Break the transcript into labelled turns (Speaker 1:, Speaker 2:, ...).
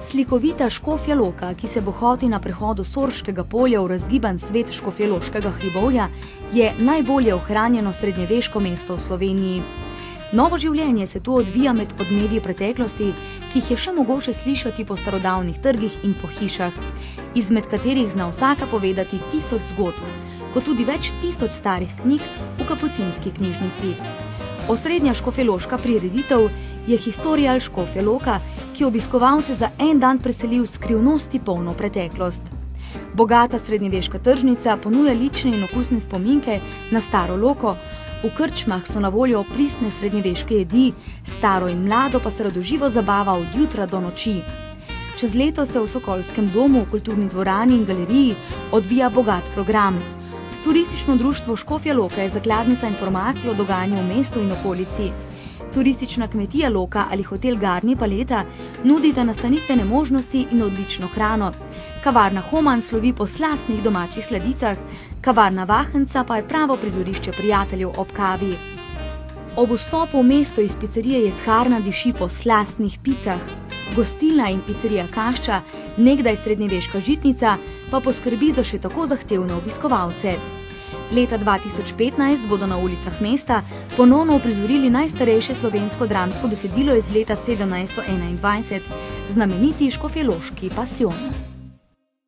Speaker 1: Slikovita Škofja Loka, ki se bohoti na prehodu Sorškega polja v razgiban svet Škofjeloškega hribovja, je najbolje ohranjeno srednjeveško mesto v Sloveniji. Novo življenje se tu odvija med odmevi preteklosti, ki jih je še mogoče slišati po starodavnih trgih in po hišah, izmed katerih zna vsaka povedati 1000 zgodb, kot tudi več 1000 starih knjig v kapucinski knjižnici. Osrednja škofjeloška prireditev je Historial Škofja Loka, ki obiskovalce za en dan preseli v skrivnosti polno preteklost. Bogata srednjeveška tržnica ponuja lične in okusne spominke na staro Loko, v krčmah so na voljo pristne srednjeveške jedi, staro in mlado pa se radoživo zabava od jutra do noči. Čez leto se v Sokolskem domu, kulturni dvorani in galeriji odvija bogat program. Turistično društvo Škofja Loka je zakladnica informacij o dogajanju v mestu in okolici. Turistična kmetija Loka ali hotel Garni Paleta nudita nastanitvene možnosti in odlično hrano. Kavarna Homan slovi po slastnih domačih sladicah, kavarna Vahenca pa je pravo prizorišče prijateljev ob kavi. Ob vstopu v mesto iz picerije Jesharna diši po slastnih picah. Gostilna in picerija Kašča, nekdaj srednjeveška žitnica, pa poskrbi za še tako zahtevne obiskovalce. Leta 2015 bodo na ulicah mesta ponovno uprizorili najstarejše slovensko dramsko besedilo iz leta 1721, znameniti škofjeloški Pasijon.